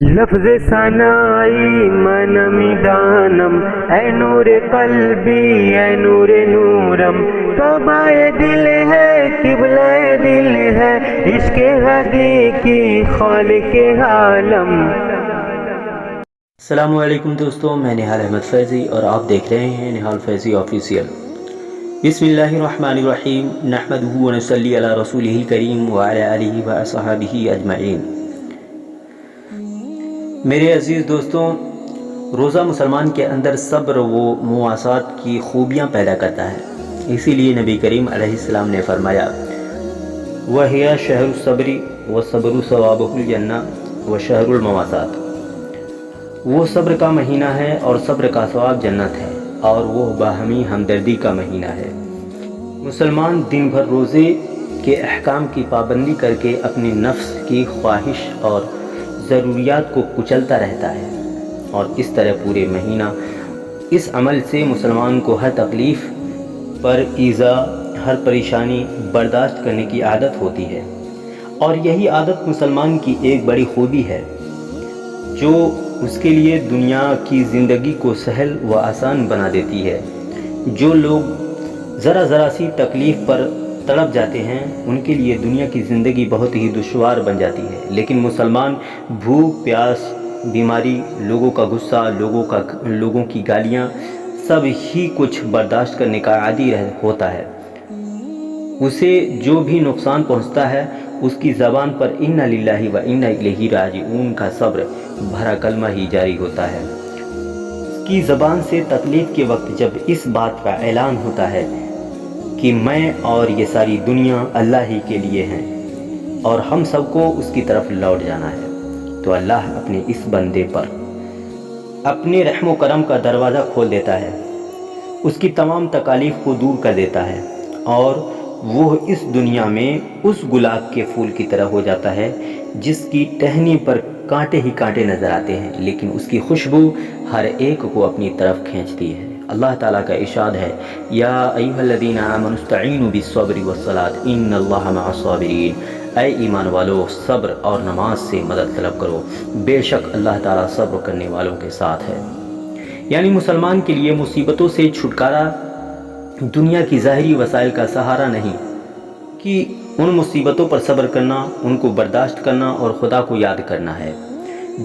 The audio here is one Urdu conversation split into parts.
لفظ ثنائی من میدانم، اے نور قلبی اے نور نورم، توبہ دل ہے قبلہ دل ہے، عشق حقیقی خالق عالم۔ السلام علیکم دوستوں، میں نہال احمد فیضی اور آپ دیکھ رہے ہیں نہال فیضی آفیشیل۔ بسم اللہ الرحمن الرحیم، نحمدہ ونصلی علی رسولہ الکریم وعلی آلہ واصحابہ اجمعین۔ میرے عزیز دوستوں، روزہ مسلمان کے اندر صبر و مواسات کی خوبیاں پیدا کرتا ہے۔ اسی لیے نبی کریم علیہ السلام نے فرمایا، وَهِيَ شَهْرُ الصَّبْرِ وَالصَّبْرُ ثَوَابُهُ الْجَنَّةُ وَشَهْرُ الْمَوَاسَاتِ۔ وہ صبر کا مہینہ ہے اور صبر کا ثواب جنت ہے، اور وہ باہمی ہمدردی کا مہینہ ہے۔ مسلمان دن بھر روزے کے احکام کی پابندی کر کے اپنے نفس کی خواہش اور ضروریات کو کچلتا رہتا ہے، اور اس طرح پورے مہینہ اس عمل سے مسلمان کو ہر تکلیف پر ایذا، ہر پریشانی برداشت کرنے کی عادت ہوتی ہے۔ اور یہی عادت مسلمان کی ایک بڑی خوبی ہے جو اس کے لیے دنیا کی زندگی کو سہل و آسان بنا دیتی ہے۔ جو لوگ ذرا سی تکلیف پر تڑپ جاتے ہیں، ان کے لیے دنیا کی زندگی بہت ہی دشوار بن جاتی ہے، لیکن مسلمان بھوک، پیاس، بیماری، لوگوں کا غصہ، لوگوں کی گالیاں، سب ہی کچھ برداشت کرنے کا عادی ہوتا ہے۔ اسے جو بھی نقصان پہنچتا ہے، اس کی زبان پر اِنَّا لِلَّهِ وَإِنَّا إِلَيْهِ رَاجِعُونَ کا صبر بھرا کلمہ ہی جاری ہوتا ہے۔ اس کی زبان سے تکلیف کے وقت جب اس بات کا اعلان ہوتا ہے کہ میں اور یہ ساری دنیا اللہ ہی کے لیے ہیں اور ہم سب کو اس کی طرف لوٹ جانا ہے، تو اللہ اپنے اس بندے پر اپنے رحم و کرم کا دروازہ کھول دیتا ہے، اس کی تمام تکالیف کو دور کر دیتا ہے، اور وہ اس دنیا میں اس گلاب کے پھول کی طرح ہو جاتا ہے جس کی ٹہنی پر کانٹے ہی کانٹے نظر آتے ہیں، لیکن اس کی خوشبو ہر ایک کو اپنی طرف کھینچتی ہے۔ اللہ تعالیٰ کا ارشاد ہے، یا ایھا الذین آمنوا استعینوا بالصبر والصلاۃ ان اللہ مع الصابرین۔ اے ایمان والو، صبر اور نماز سے مدد طلب کرو، بے شک اللہ تعالیٰ صبر کرنے والوں کے ساتھ ہے۔ یعنی مسلمان کے لیے مصیبتوں سے چھٹکارا دنیا کی ظاہری وسائل کا سہارا نہیں، کہ ان مصیبتوں پر صبر کرنا، ان کو برداشت کرنا اور خدا کو یاد کرنا ہے۔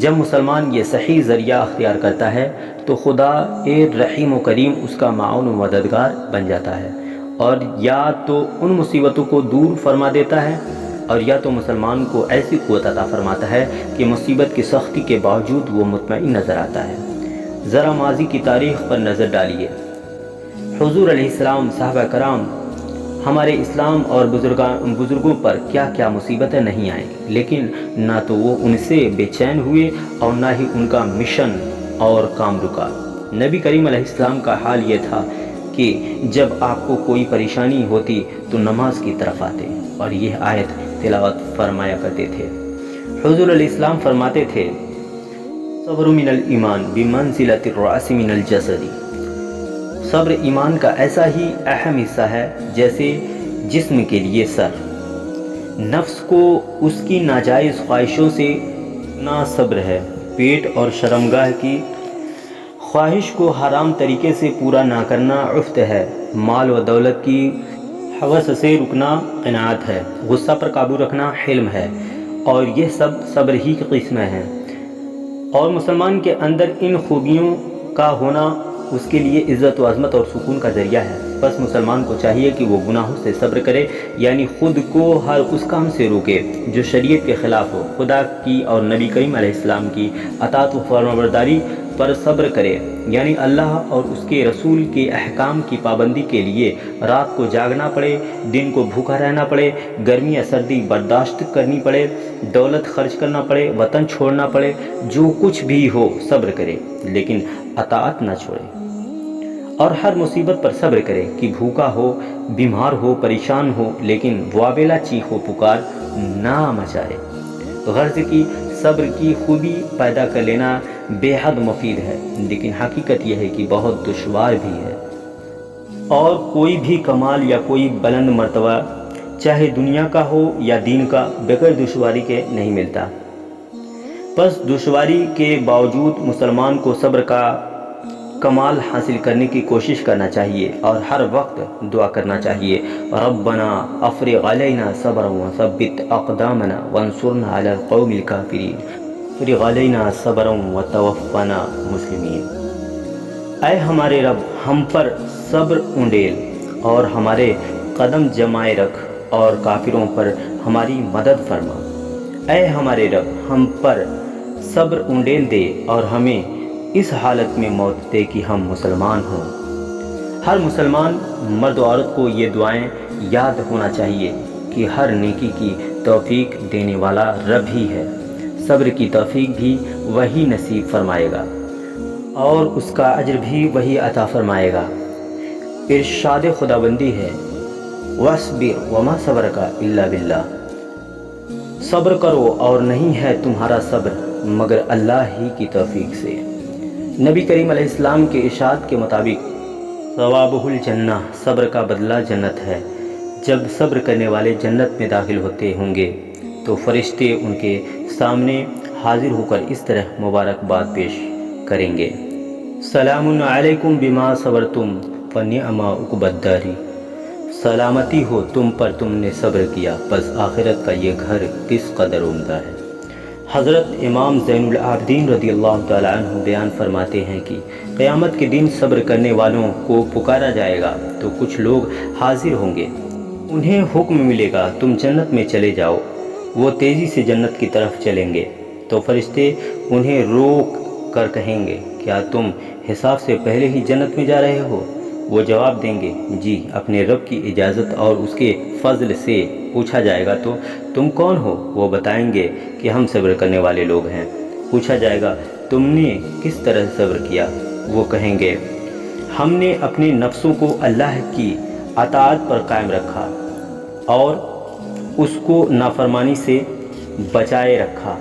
جب مسلمان یہ صحیح ذریعہ اختیار کرتا ہے تو خدا رحیم و کریم اس کا معاون و مددگار بن جاتا ہے، اور یا تو ان مصیبتوں کو دور فرما دیتا ہے، اور یا تو مسلمان کو ایسی قوت عطا فرماتا ہے کہ مصیبت کی سختی کے باوجود وہ مطمئن نظر آتا ہے۔ ذرا ماضی کی تاریخ پر نظر ڈالیے۔ حضور علیہ السلام، صحابہ کرام، ہمارے اسلام اور بزرگوں پر کیا کیا مصیبتیں نہیں آئیں، لیکن نہ تو وہ ان سے بے چین ہوئے اور نہ ہی ان کا مشن اور کام رکا۔ نبی کریم علیہ السلام کا حال یہ تھا کہ جب آپ کو کوئی پریشانی ہوتی تو نماز کی طرف آتے اور یہ آیت تلاوت فرمایا کرتے تھے۔ حضور علیہ السلام فرماتے تھے، صبر من الایمان بمنزلۃ الرأس من الجسد۔ صبر ایمان کا ایسا ہی اہم حصہ ہے جیسے جسم کے لیے سر۔ نفس کو اس کی ناجائز خواہشوں سے نہ صبر ہے، پیٹ اور شرمگاہ کی خواہش کو حرام طریقے سے پورا نہ کرنا عفت ہے، مال و دولت کی ہوس سے رکنا قناعت ہے، غصہ پر قابو رکھنا حلم ہے، اور یہ سب صبر ہی کی قسمیں ہیں۔ اور مسلمان کے اندر ان خوبیوں کا ہونا اس کے لیے عزت و عظمت اور سکون کا ذریعہ ہے۔ بس مسلمان کو چاہیے کہ وہ گناہوں سے صبر کرے، یعنی خود کو ہر اس کام سے روکے جو شریعت کے خلاف ہو، خدا کی اور نبی کریم علیہ السلام کی اطاعت و فرمانبرداری پر صبر کرے، یعنی اللہ اور اس کے رسول کے احکام کی پابندی کے لیے رات کو جاگنا پڑے، دن کو بھوکا رہنا پڑے، گرمی یا سردی برداشت کرنی پڑے، دولت خرچ کرنا پڑے، وطن چھوڑنا پڑے، جو کچھ بھی ہو صبر کرے، لیکن اطاعت نہ چھوڑے، اور ہر مصیبت پر صبر کرے کہ بھوکا ہو، بیمار ہو، پریشان ہو، لیکن واویلا چیخ و پکار نہ مچائے۔ غرض کی صبر کی خوبی پیدا کر لینا بے حد مفید ہے، لیکن حقیقت یہ ہے کہ بہت دشوار بھی ہے، اور کوئی بھی کمال یا کوئی بلند مرتبہ چاہے دنیا کا ہو یا دین کا بغیر دشواری کے نہیں ملتا۔ بس دشواری کے باوجود مسلمان کو صبر کا کمال حاصل کرنے کی کوشش کرنا چاہیے اور ہر وقت دعا کرنا چاہیے، ربنا افرغ علینا صبرا وثبت اقدامنا وانصرنا علی القوم الکافرین، افرغ علینا صبرا وتوفنا مسلمین۔ اے ہمارے رب، ہم پر صبر انڈیل اور ہمارے قدم جمائے رکھ اور کافروں پر ہماری مدد فرما۔ اے ہمارے رب، ہم پر صبر انڈیل دے اور ہمیں اس حالت میں موت دے کہ ہم مسلمان ہوں۔ ہر مسلمان مرد و عورت کو یہ دعائیں یاد ہونا چاہیے کہ ہر نیکی کی توفیق دینے والا رب ہی ہے، صبر کی توفیق بھی وہی نصیب فرمائے گا اور اس کا اجر بھی وہی عطا فرمائے گا۔ ارشاد خداوندی ہے، وَاصْبِرْ وَمَا صَبْرُكَ إِلَّا بِاللَّهِ، صبر کرو اور نہیں ہے تمہارا صبر مگر اللہ ہی کی توفیق سے۔ نبی کریم علیہ السلام کے ارشاد کے مطابق ثوابہ الجنہ، صبر کا بدلہ جنت ہے۔ جب صبر کرنے والے جنت میں داخل ہوتے ہوں گے تو فرشتے ان کے سامنے حاضر ہو کر اس طرح مبارکباد پیش کریں گے، سلام علیکم بما صبرتم فنعم عقبی الدار، سلامتی ہو تم پر، تم نے صبر کیا، بس آخرت کا یہ گھر کس قدر عمدہ ہے۔ حضرت امام زین العابدین رضی اللہ تعالیٰ عنہ بیان فرماتے ہیں کہ قیامت کے دن صبر کرنے والوں کو پکارا جائے گا تو کچھ لوگ حاضر ہوں گے، انہیں حکم ملے گا تم جنت میں چلے جاؤ، وہ تیزی سے جنت کی طرف چلیں گے تو فرشتے انہیں روک کر کہیں گے کیا تم حساب سے پہلے ہی جنت میں جا رہے ہو؟ وہ جواب دیں گے جی، اپنے رب کی اجازت اور اس کے فضل سے۔ پوچھا جائے گا تو تم کون ہو؟ وہ بتائیں گے کہ ہم صبر کرنے والے لوگ ہیں۔ پوچھا جائے گا تم نے کس طرح صبر کیا؟ وہ کہیں گے ہم نے اپنے نفسوں کو اللہ کی اطاعت پر قائم رکھا اور اس کو نافرمانی سے بچائے رکھا،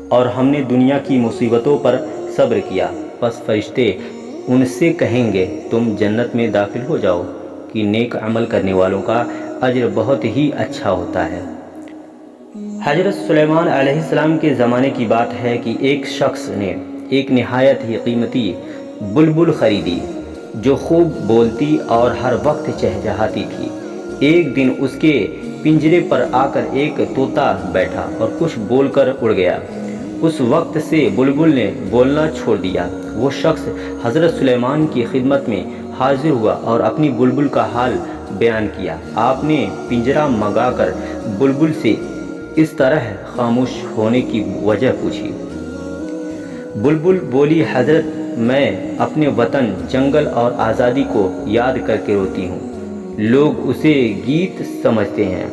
اور ہم نے دنیا کی مصیبتوں پر صبر کیا۔ پس فرشتے ان سے کہیں گے تم جنت میں داخل ہو جاؤ کہ نیک عمل کرنے والوں کا اجر بہت ہی اچھا ہوتا ہے۔ حضرت سلیمان علیہ السلام کے زمانے کی بات ہے کہ ایک شخص نے ایک نہایت ہی قیمتی بلبل خریدی جو خوب بولتی اور ہر وقت چہچہاتی تھی۔ ایک دن اس کے پنجرے پر آ کر ایک طوطا بیٹھا اور کچھ بول کر اڑ گیا۔ اس وقت سے بلبل نے بولنا چھوڑ دیا۔ وہ شخص حضرت سلیمان کی خدمت میں حاضر ہوا اور اپنی بلبل کا حال بیان کیا۔ آپ نے پنجرہ منگا کر بلبل سے اس طرح خاموش ہونے کی وجہ پوچھی۔ بلبل بولی، حضرت میں اپنے وطن، جنگل اور آزادی کو یاد کر کے روتی ہوں۔ لوگ اسے گیت سمجھتے ہیں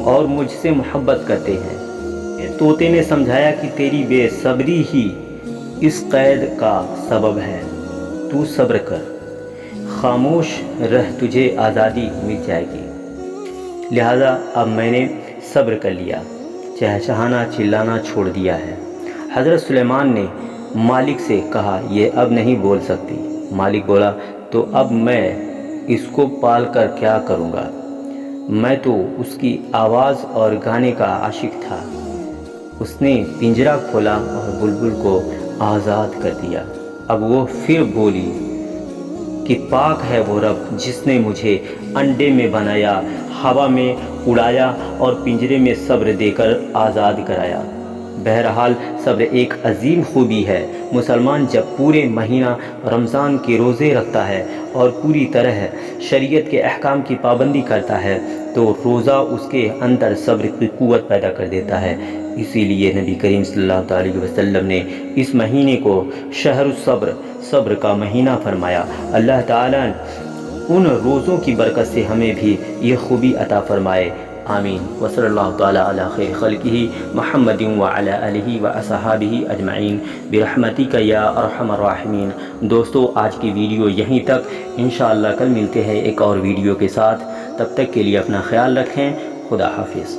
اور مجھ سے محبت کرتے ہیں۔ طوطے نے سمجھایا کہ تیری بے صبری ہی اس قید کا سبب ہے، تو صبر کر، خاموش رہ، تجھے آزادی مل جائے گی۔ لہذا اب میں نے صبر کر لیا، چہچہانا چلانا چھوڑ دیا ہے۔ حضرت سلیمان نے مالک سے کہا یہ اب نہیں بول سکتی۔ مالک بولا تو اب میں اس کو پال کر کیا کروں گا؟ میں تو اس کی آواز اور گانے کا عاشق تھا۔ اس نے پنجرہ کھولا اور بلبل کو آزاد کر دیا۔ اب وہ پھر بولی کہ پاک ہے وہ رب جس نے مجھے انڈے میں بنایا، ہوا میں اڑایا اور پنجرے میں صبر دے کر آزاد کرایا۔ بہرحال صبر ایک عظیم خوبی ہے۔ مسلمان جب پورے مہینہ رمضان کے روزے رکھتا ہے اور پوری طرح شریعت کے احکام کی پابندی کرتا ہے تو روزہ اس کے اندر صبر کی قوت پیدا کر دیتا ہے۔ اسی لیے نبی کریم صلی اللہ علیہ وسلم نے اس مہینے کو شہر الصبر، صبر کا مہینہ فرمایا۔ اللہ تعالیٰ ان روزوں کی برکت سے ہمیں بھی یہ خوبی عطا فرمائے، آمین۔ وصلی اللہ تعالیٰ علی خیر خلقہ محمد وعلی آلہ واصحابہ اجمعین برحمتک یا ارحم الراحمین۔ دوستو آج کی ویڈیو یہیں تک، انشاءاللہ کل ملتے ہیں ایک اور ویڈیو کے ساتھ۔ تب تک کے لیے اپنا خیال رکھیں، خدا حافظ۔